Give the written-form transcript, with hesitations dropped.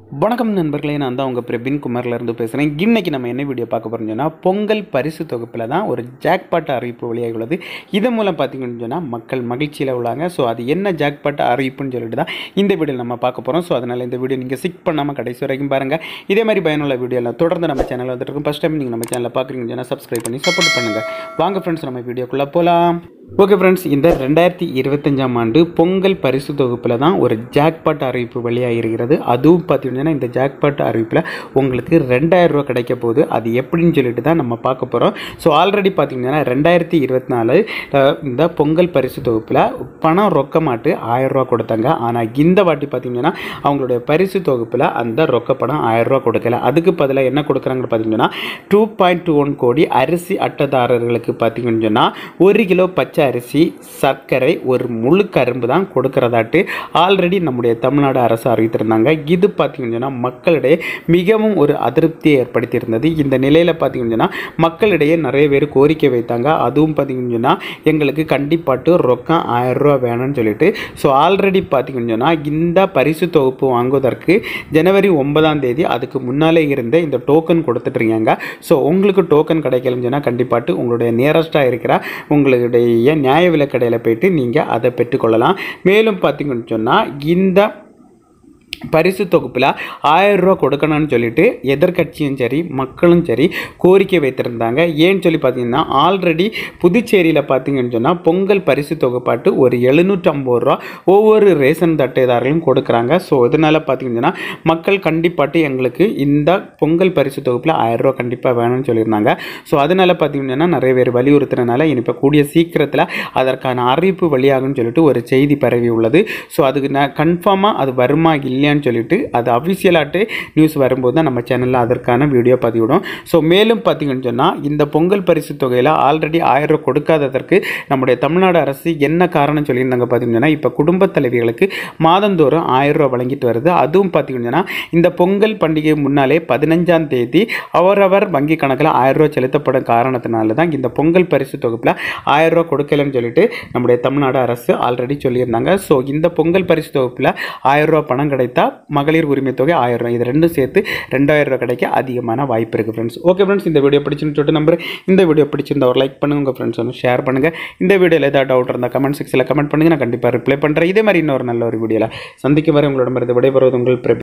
வணக்கம் நண்பர்களே, நான் தான் உங்கள் பிரபின் குமார்லேருந்து பேசுகிறேன். இன்றைக்கி நம்ம என்ன வீடியோ பார்க்க போகிறோம்னு சொன்னால், பொங்கல் பரிசு தொகுப்பில் தான் ஒரு ஜாக்பாட் அறிவிப்பு வெளியாகி உள்ளது. இதன் மூலம் பார்த்திங்கன்னு சொன்னால் மக்கள் மகிழ்ச்சியில் உள்ளாங்க. ஸோ அது என்ன ஜாக்பாட் அறிவிப்புன்னு சொல்லிட்டு தான் இந்த வீடியோவில் நம்ம பார்க்க போகிறோம். ஸோ அதனால் இந்த வீடியோ நீங்கள் ஸ்கிப் பண்ணாமல் கடைசி வரைக்கும் பாருங்கள். இதே மாதிரி பயனுள்ள வீடியோலாம் தொடர்ந்து நம்ம சேனலில் வந்துட்டு இருக்கும். ஃபஸ்ட் டைம் நீங்கள் நம்ம சேனலில் பார்க்குறீங்கன்னு சொன்னால் சப்ஸ்கிரைப் பண்ணி சப்போர்ட் பண்ணுங்கள். வாங்க ஃப்ரெண்ட்ஸ், நம்ம வீடியோக்குள்ளே போகலாம். ஓகே ஃப்ரெண்ட்ஸ், இந்த 2025ஆம் ஆண்டு பொங்கல் பரிசு தொகுப்பில் தான் ஒரு ஜாக்பாட் அறிவிப்பு வெளியாகிருக்கிறது. அதுவும் பார்த்தீங்கன்னா இந்த ஜாக்பாட் அறிவிப்பில் உங்களுக்கு 2000 ரூபா கிடைக்க போகுது. அது எப்படின்னு சொல்லிட்டு தான் நம்ம பார்க்க போகிறோம். ஸோ ஆல்ரெடி பார்த்தீங்கன்னா 2024 இந்த பொங்கல் பரிசு தொகுப்பில் பணம் ரொக்கமாட்டு 1000 ரூபா கொடுத்தாங்க. ஆனால் இந்த வாட்டி பார்த்தீங்கன்னா அவங்களுடைய பரிசு தொகுப்பில் அந்த ரொக்க பணம் 1000 ரூபா கொடுக்கல. அதுக்கு பதிலாக என்ன கொடுக்குறாங்கன்னு பார்த்தீங்கன்னா 2.21 கோடி அரிசி அட்டைதாரர்களுக்கு பார்த்தீங்கன்னு சொன்னால் 1 கிலோ பச்சை அரிசி, சர்க்கரை, ஒரு முழு கரும்பு தான் கொடுக்கறதாட்டு ஆல்ரெடி நம்முடைய தமிழ்நாடு அரசு அறிவித்திருந்தாங்க. இது பார்த்தீங்கன்னா மக்களிடையே மிகவும் ஒரு அதிருப்தியை ஏற்படுத்தியிருந்தது. இந்த நிலையில் பார்த்தீங்கன்னா மக்களிடையே நிறைய பேர் கோரிக்கை வைத்தாங்க. அதுவும் பார்த்தீங்கன்னா எங்களுக்கு கண்டிப்பாட்டு ரொக்கம் 1000 ரூபா வேணும்னு சொல்லிட்டு. ஸோ ஆல்ரெடி பார்த்தீங்கன்னா இந்த பரிசு தொகுப்பு வாங்குவதற்கு ஜனவரி 9ஆம் தேதி அதுக்கு முன்னாலே இருந்த இந்த டோக்கன் கொடுத்துட்ருக்காங்க. ஸோ உங்களுக்கு டோக்கன் கிடைக்கலன்னு சொன்னால் கண்டிப்பாட்டு உங்களுடைய நியரஸ்ட்டாக இருக்கிற உங்களுடைய நியாய விலைக் கடையில் போயிட்டு நீங்கள் அதை பெற்றுக்கொள்ளலாம். மேலும் பார்த்தீங்கன்னு சொன்னால் இந்த பரிசு தொகுப்பில் 1000 ரூபா கொடுக்கணும்னு சொல்லிட்டு எதிர்கட்சியும் சரி மக்களும் சரி கோரிக்கை வைத்திருந்தாங்க. ஏன்னு சொல்லி பார்த்தீங்கன்னா ஆல்ரெடி புதுச்சேரியில் பார்த்தீங்கன்னு சொன்னால் பொங்கல் பரிசு தொகுப்பாட்டு ஒரு 750 ரூபா ஒவ்வொரு ரேஷன் அட்டைதாரர்களும் கொடுக்குறாங்க. ஸோ இதனால் பார்த்தீங்கன்னா மக்கள் கண்டிப்பாட்டு எங்களுக்கு இந்த பொங்கல் பரிசு தொகுப்பில் 1000 ரூபா கண்டிப்பாக வேணும்னு சொல்லியிருந்தாங்க. ஸோ அதனால் பார்த்தீங்கன்னா நிறைய பேர் வலியுறுத்துறதுனால இப்போ கூடிய சீக்கிரத்தில் அதற்கான அறிவிப்பு வெளியாகும்னு சொல்லிட்டு ஒரு செய்தி பரவி உள்ளது. ஸோ அதுக்கு நான் கன்ஃபார்மாக அது வருமா இல்லையான்னு சொல்லிட்டு அது அஃபிஷியலாட்டு நியூஸ் வரும்போது தான் நம்ம சேனலில் அதற்கான வீடியோ பதிவிடும். ஸோ மேலும் பார்த்தீங்கன்னு சொன்னால் இந்த பொங்கல் பரிசு தொகையில் ஆல்ரெடி 1000 ரூபா கொடுக்காததற்கு நம்முடைய தமிழ்நாடு அரசு என்ன காரணம் சொல்லியிருந்தாங்க பார்த்தீங்கன்னா, இப்போ குடும்ப தலைவிகளுக்கு மாதந்தோறும் 1000 ரூபா வழங்கிட்டு வருது. அதுவும் பார்த்தீங்கன்னா இந்த பொங்கல் பண்டிகை முன்னாலே 15ஆம் தேதி அவரவர் வங்கி கணக்கில் 1000 ரூபா செலுத்தப்படும் காரணத்தினால தான் இந்த பொங்கல் பரிசு தொகுப்பில் 1000 ரூபா கொடுக்கலன்னு சொல்லிட்டு நம்முடைய தமிழ்நாடு அரசு ஆல்ரெடி சொல்லியிருந்தாங்க. ஸோ இந்த பொங்கல் பரிசு தொகுப்பில் 1000 ரூபா பணம் கிடைத்தா மகளிர் உரிமை தொகை 1000 ரூபா, இது ரெண்டும் சேர்த்து 2000 ரூபா கிடைக்க அதிகமான வாய்ப்பு இருக்குது ஃப்ரெண்ட்ஸ். ஓகே ஃப்ரெண்ட்ஸ், இந்த வீடியோ பிடிச்சுன்னு சொல்லிட்டு நம்புறேன். இந்த வீடியோ பிடிச்சிருந்தா ஒரு லைக் பண்ணுங்கள், உங்கள் ஃப்ரெண்ட்ஸ் வந்து ஷேர் பண்ணுங்கள். இந்த வீடியோவில் ஏதாவது டவுட் இருந்தால் கமெண்ட் செக்ஷனில் கமெண்ட் பண்ணுங்கள், நான் கண்டிப்பாக ரிப்ளை பண்ணுறேன். இதே மாதிரி இன்னொரு நல்ல ஒரு வீடியோவில் சந்திக்கும் வரை உங்களிடமிருந்து விடைபெறுவது உங்கள் பிரபு.